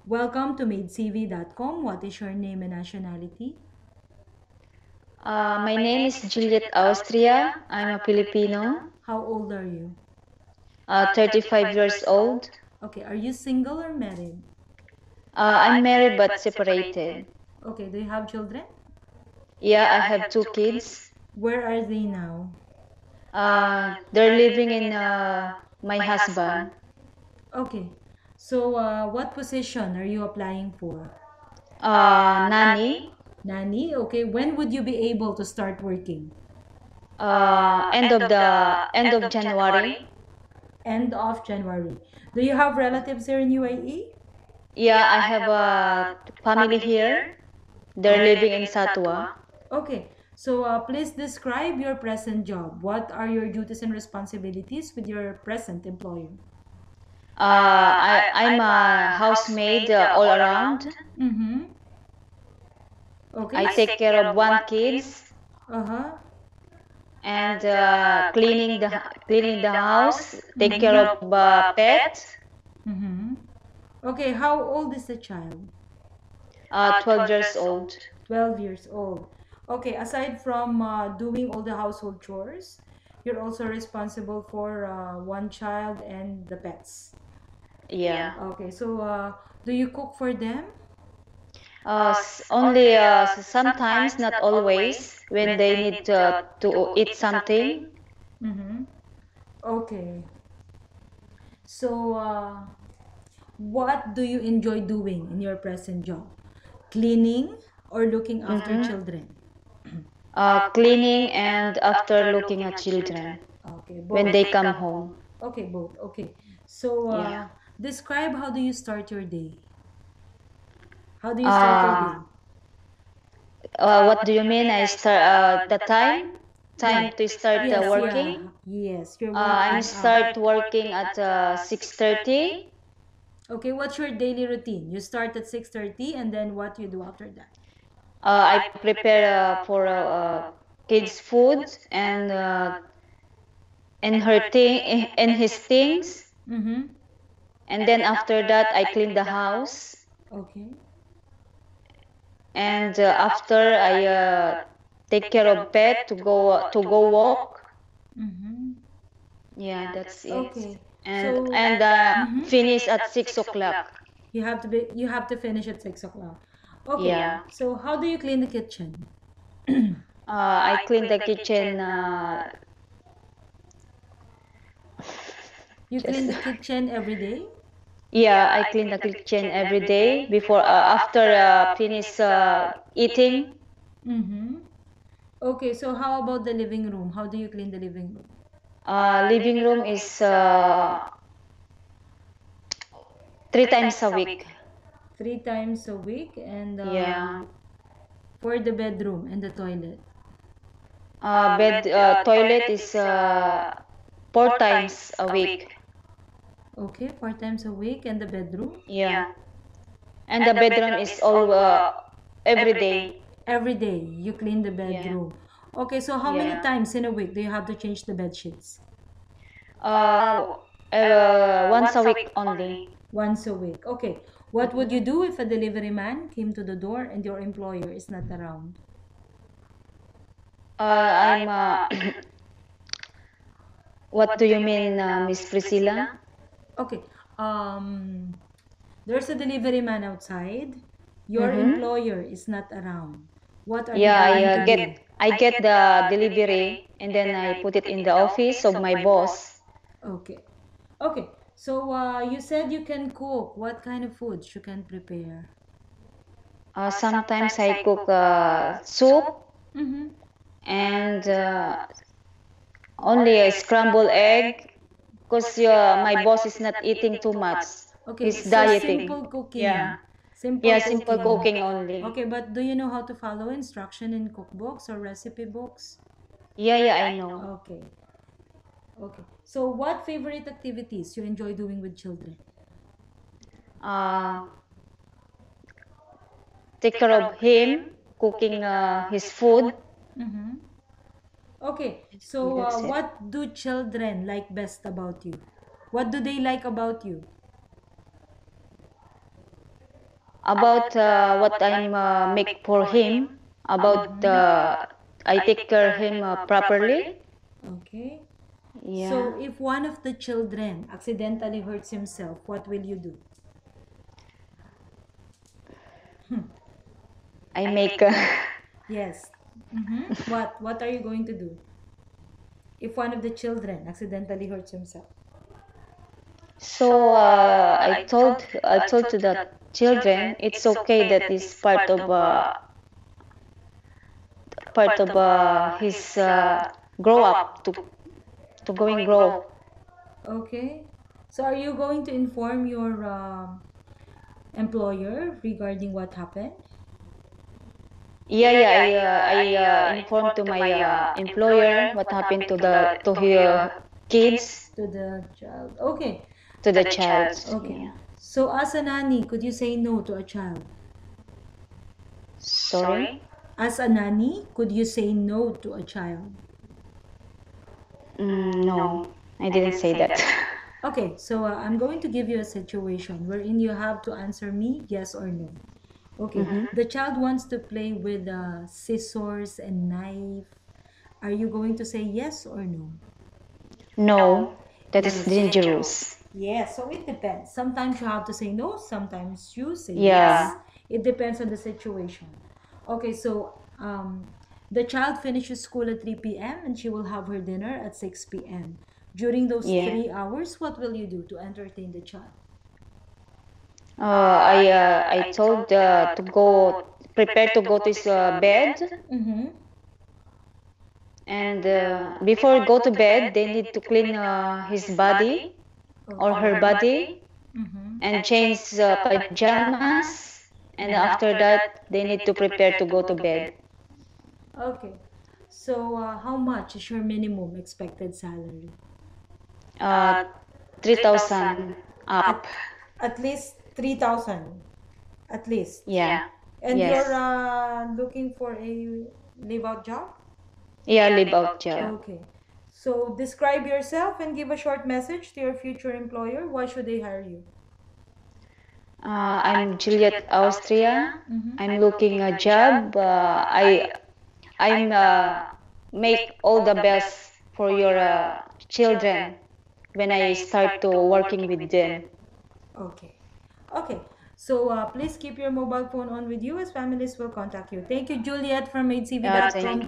Welcome to madecv.com. What is your name and nationality? My name is Juliet Austria. I'm a Filipino, How old are you? 35 years old. Okay, are you single or married? I'm married but separated. Okay, do you have children? Yeah, I have two kids. Where are they now? They're living in my husband. Okay, so what position are you applying for? Nanny. Nanny? Okay, when would you be able to start working? End of January. End of January. Do you have relatives here in UAE? Yeah, I have a family here. They're living in Satwa. Okay, so please describe your present job. What are your duties and responsibilities with your present employer? I'm a housemaid all around. Mm-hmm. Okay. I take care of one kids Uh-huh. and cleaning the house, take care of pets. Mm-hmm. Okay, how old is the child? 12 years old. 12 years old. Okay, aside from doing all the household chores, you're also responsible for one child and the pets. Yeah. Okay, so do you cook for them? Only sometimes, not always, when they need to eat something. Mm-hmm. Okay. So, what do you enjoy doing in your present job? Cleaning or looking after Mhm. children? Cleaning and after looking at children Okay, when both. they come home. Okay, both. Okay. So, Yeah. describe how do you start your day? How do you start your Uh, day? what do you mean? I start the time to start Yes, working. yeah. Yes, your I'm working start working at 6:30. Okay, what's your daily routine? You start at 6:30 and then what you do after that? I prepare for kids' food and her thing and his things, Mm-hmm. and then after that I clean the house, Okay. and after I take care of pet to go walk. Mm-hmm. Yeah, that's it. Okay. And So, mhm. finish at 6 o'clock. You have to finish at 6 o'clock. Okay. Yeah. So how do you clean the kitchen? I clean the kitchen. You clean Just the kitchen every day? yeah, I clean the kitchen every day before after finish eating. Mm-hmm. Okay, so how about the living room? How do you clean the living room? Living room is 3 times a week. 3 times a week, and Yeah. for the bedroom and the toilet. Bed toilet is 4 times a week. Okay, 4 times a week, and the bedroom? Yeah. And the bedroom is all every day. Every day you clean the Yeah. bedroom. Okay, so how many Yeah. times in a week do you have to change the bed sheets? Uh, Once a week only. Once a week. Okay. What would you do if a delivery man came to the door and your employer is not around? I'm what do you mean, Miss Priscilla? Okay. Um, there's a delivery man outside. Your Mm-hmm. employer is not around. What are you Yeah, going to do? I get the delivery and then I put it in the office of my boss. Okay. Okay. So you said you can cook. What kind of foods you can prepare? Sometimes I cook soup Mm-hmm. and only a scrambled egg because my boss is not eating too much. Okay, He's so dieting. simple cooking. Yeah. Simple Yeah, simple cooking. cooking only. Okay, but do you know how to follow instruction in cookbooks or recipe books? Yeah, yeah, I know. Okay. Okay. So what favorite activities you enjoy doing with children? Uh, Take care of him, cooking his food. Mm-hmm. Okay. So That's it. what do children like best about you? What do they like about you? about what I'm make for him, about I take care him properly. Okay. Yeah, So if one of the children accidentally hurts himself, what will you do? I make Yes. What are you going to do if one of the children accidentally hurts himself? so I told to the children it's okay that is part of his grow up to going grow. Okay. So are you going to inform your employer regarding what happened? Yeah, yeah. I informed to my employer what happened to his kids, To the child. Okay. to the child. Okay. Yeah. So as a nanny, could you say no to a child? Sorry. As a nanny, could you say no to a child? No, I didn't say that. Okay, so I'm going to give you a situation wherein you have to answer me yes or no. Okay, the child wants to play with scissors and knife. Are you going to say yes or no? No, that is Yes. dangerous. Yes, so it depends. Sometimes you have to say no, sometimes you say Yeah. yes. It depends on the situation. Okay, so the child finishes school at 3 p.m. and she will have her dinner at 6 p.m. During those Yeah. 3 hours, what will you do to entertain the child? I told to go prepare to go to his bed, Mm-hmm. and before go to bed they need to clean his body or Okay. her body Mm-hmm. and change pajamas, and after that they need to prepare to go to bed. Okay. So, how much is your minimum expected salary? uh 3,000 up. At least 3,000. At least. Yeah. And Yes. you're looking for a live out job? Yeah, live out job. Okay. So, describe yourself and give a short message to your future employer. Why should they hire you? I'm Juliet Austria. Mm-hmm. I'm looking a job. I'm make all the best for your children when I start to working with them. Okay. Okay. So, please keep your mobile phone on with you as families will contact you. Thank you, Juliet from Thank maidcv.com. Thank you.